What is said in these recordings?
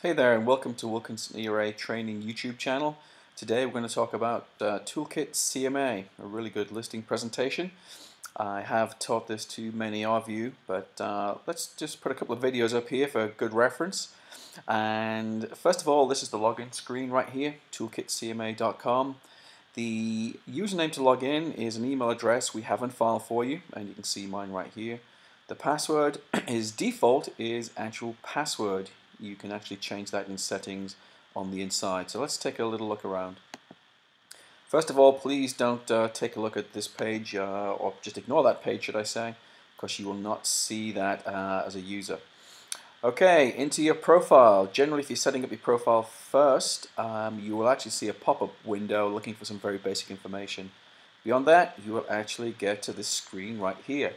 Hey there, and welcome to Wilkinson ERA Training YouTube channel. Today we're going to talk about Toolkitcma, a really good listing presentation. I have taught this to many of you, but let's just put a couple of videos up here for good reference. And first of all, this is the login screen right here, toolkitcma.com. The username to log in is an email address we have on file for you, and you can see mine right here. The password is default is actual password. You can actually change that in settings on the inside. So let's take a little look around. First of all, please don't take a look at this page, or just ignore that page, should I say, because you will not see that as a user. Okay, into your profile. Generally, if you're setting up your profile first, you will actually see a pop-up window looking for some very basic information. Beyond that, you will actually get to this screen right here.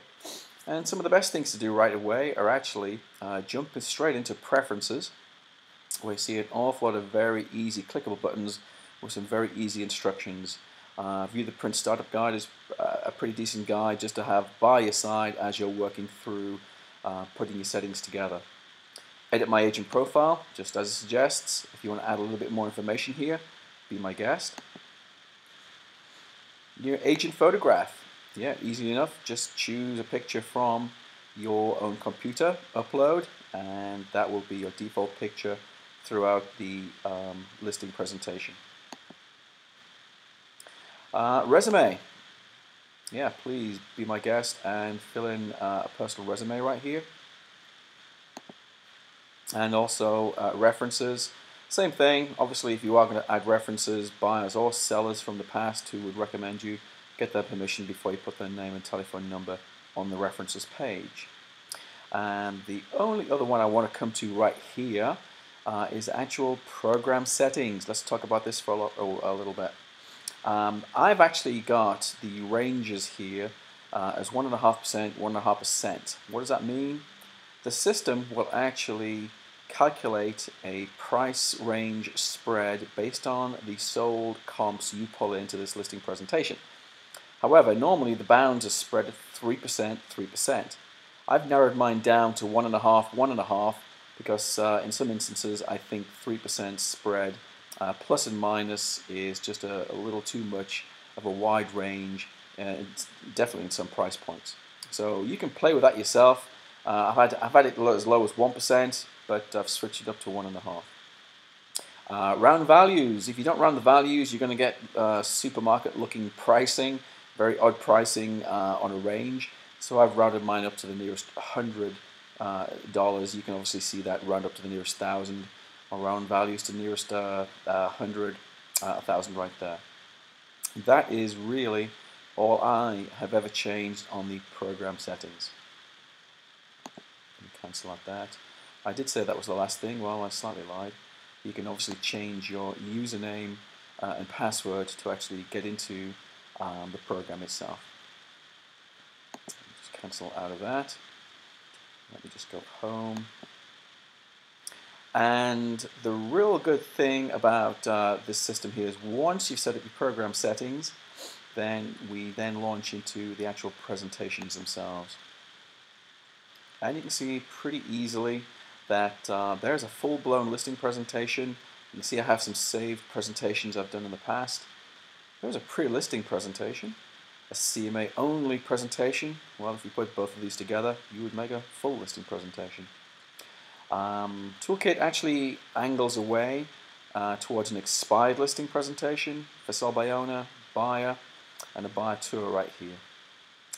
And some of the best things to do right away are actually jumping straight into Preferences, where you see an awful lot of very easy clickable buttons with some very easy instructions. View the Print Startup Guide is a pretty decent guide just to have by your side as you're working through putting your settings together. Edit My Agent Profile, just as it suggests. If you want to add a little bit more information here, be my guest. Your agent photograph. Yeah, easy enough. Just choose a picture from your own computer, upload, and that will be your default picture throughout the listing presentation. Resume. Yeah, please be my guest and fill in a personal resume right here. And also references. Same thing, obviously if you are going to add references, buyers or sellers from the past who would recommend you, get their permission before you put their name and telephone number on the references page. And the only other one I want to come to right here is actual program settings. Let's talk about this for a little bit. I've actually got the ranges here as 1.5%, 1.5%. What does that mean? The system will actually calculate a price range spread based on the sold comps you pull into this listing presentation. However, normally the bounds are spread at 3%, 3%. I've narrowed mine down to 1.5%, 1.5%, because in some instances I think 3% spread plus and minus is just a little too much of a wide range, definitely in some price points. So you can play with that yourself. I've had it as low as 1%, but I've switched it up to 1.5%. Round values. If you don't round the values, you're going to get supermarket-looking pricing, very odd pricing on a range. So I've rounded mine up to the nearest $100. You can obviously see that round up to the nearest 1,000. Or round values to nearest 100, 1,000 right there. That is really all I have ever changed on the program settings. Cancel out that. I did say that was the last thing. Well, I slightly lied. You can obviously change your username and password to actually get into the program itself. Just cancel out of that. Let me just go home. And the real good thing about this system here is once you've set up your program settings, then we then launch into the actual presentations themselves. And you can see pretty easily that there's a full-blown listing presentation. You can see I have some saved presentations I've done in the past. There's a pre-listing presentation, a CMA only presentation. Well, if you put both of these together, you would make a full listing presentation. Toolkit actually angles away towards an expired listing presentation for sell by owner, buyer, and a buyer tour right here.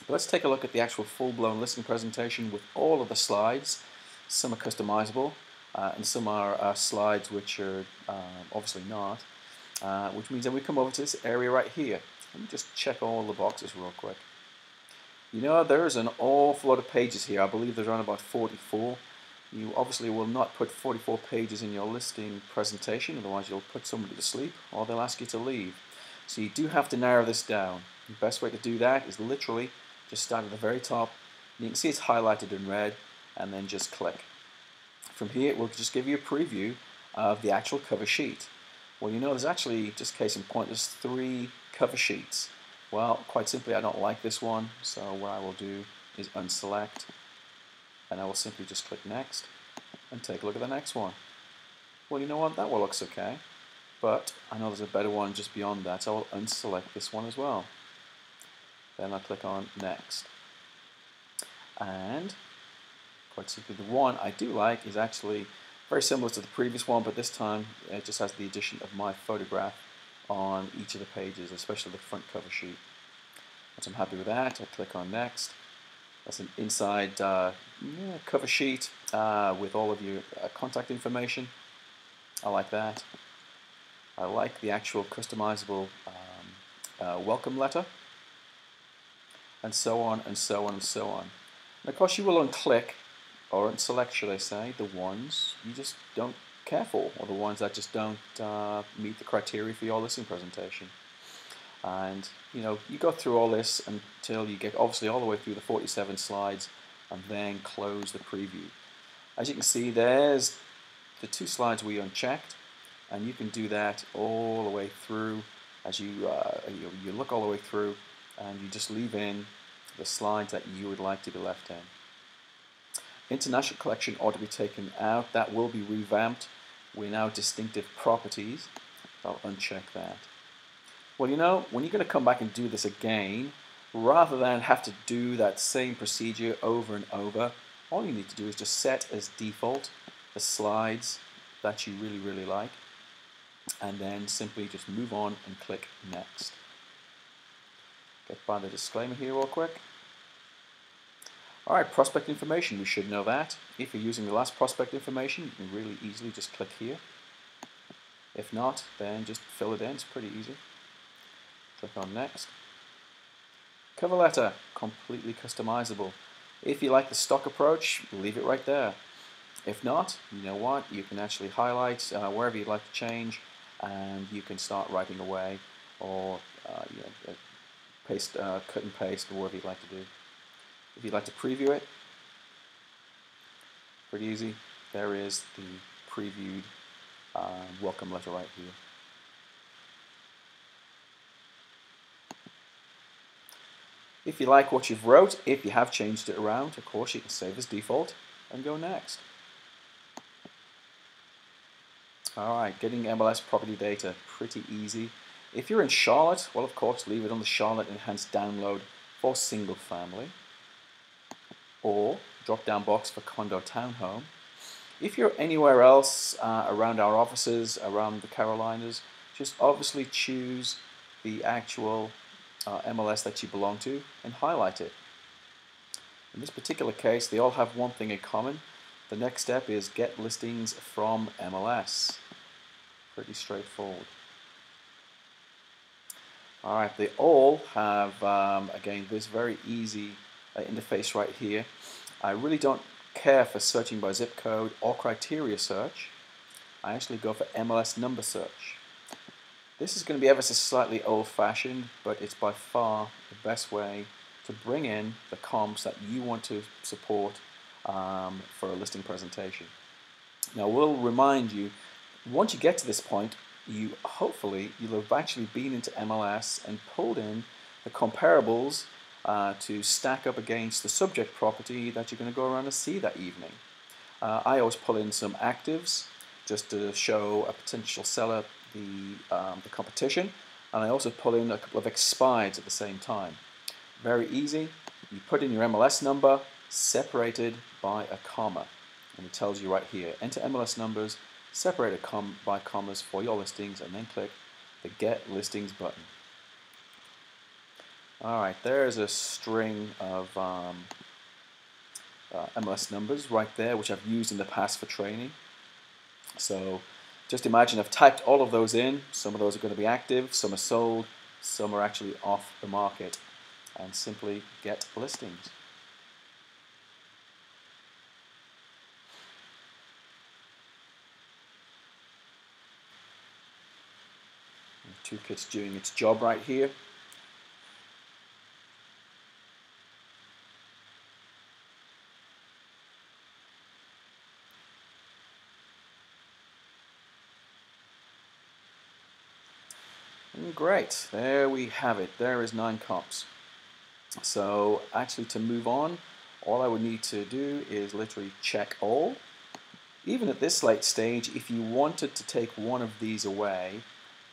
But let's take a look at the actual full-blown listing presentation with all of the slides. Some are customizable, and some are slides which are obviously not, which means that we come over to this area right here. Let me just check all the boxes real quick. You know, there's an awful lot of pages here. I believe there's around about 44. You obviously will not put 44 pages in your listing presentation, otherwise you'll put somebody to sleep or they'll ask you to leave. So you do have to narrow this down. The best way to do that is literally just start at the very top. You can see it's highlighted in red, and then just click. From here it will just give you a preview of the actual cover sheet. Well, you know, there's actually, just case in point, there's 3 cover sheets. Well, quite simply I don't like this one, so what I will do is unselect, and I will simply just click next and take a look at the next one. Well, you know what? That one looks okay. But I know there's a better one just beyond that, so I'll unselect this one as well. Then I'll click on Next. And quite simply, the one I do like is actually very similar to the previous one, but this time it just has the addition of my photograph on each of the pages, especially the front cover sheet. Once I'm happy with that, I click on Next. That's an inside cover sheet with all of your contact information. I like that. I like the actual customizable welcome letter, and so on and so on and so on. And of course you will unclick, or unselect should I say, the ones you just don't care for, or the ones that just don't meet the criteria for your listing presentation. And you know, you go through all this until you get obviously all the way through the 47 slides, and then close the preview. As you can see, there's the 2 slides we unchecked, and you can do that all the way through as you look all the way through, and you just leave in the slides that you would like to be left in. International collection ought to be taken out. That will be revamped. We're now distinctive properties. I'll uncheck that. Well, you know, when you're going to come back and do this again, rather than have to do that same procedure over and over, all you need to do is just set as default the slides that you really like, and then simply just move on and click Next. Get by the disclaimer here real quick. Alright, prospect information, we should know that. If you're using the last prospect information, you can really easily just click here. If not, then just fill it in, it's pretty easy. Click on Next. Cover letter, completely customizable. If you like the stock approach, leave it right there. If not, you know what, you can actually highlight wherever you'd like to change, and you can start writing away, or paste, cut and paste, or whatever you'd like to do. If you'd like to preview it, pretty easy. There is the previewed welcome letter right here. If you like what you've wrote, if you have changed it around, of course you can save as default and go Next. Alright, getting MLS property data, pretty easy. If you're in Charlotte, well of course leave it on the Charlotte Enhanced Download for single family, or drop down box for condo townhome. If you're anywhere else around our offices, around the Carolinas, just obviously choose the actual MLS that you belong to and highlight it. In this particular case, they all have one thing in common. The next step is get listings from MLS. Pretty straightforward. Alright, they all have, again, this very easy interface right here. I really don't care for searching by zip code or criteria search. I actually go for MLS number search. This is going to be ever so slightly old-fashioned, but it's by far the best way to bring in the comps that you want to support for a listing presentation. Now, we'll remind you, once you get to this point, hopefully you'll have actually been into MLS and pulled in the comparables to stack up against the subject property that you're going to go around and see that evening. I always pull in some actives just to show a potential seller the competition, and I also pull in a couple of expireds at the same time. Very easy. You put in your MLS number separated by a comma, and it tells you right here, enter MLS numbers separated by commas for your listings, and then click the Get Listings button. Alright, there's a string of MLS numbers right there, which I've used in the past for training. So just imagine I've typed all of those in. Some of those are going to be active, some are sold, some are actually off the market. And simply get listings. Toolkit's doing its job right here. And great, there we have it. There is 9 comps. So actually, to move on, all I would need to do is literally check all, Even at this late stage, if you wanted to take one of these away,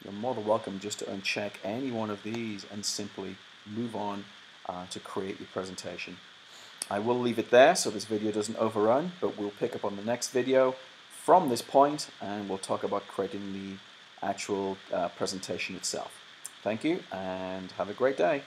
you're more than welcome just to uncheck any one of these and simply move on to create your presentation. I will leave it there so this video doesn't overrun, but we'll pick up on the next video from this point and we'll talk about creating the actual presentation itself. Thank you and have a great day.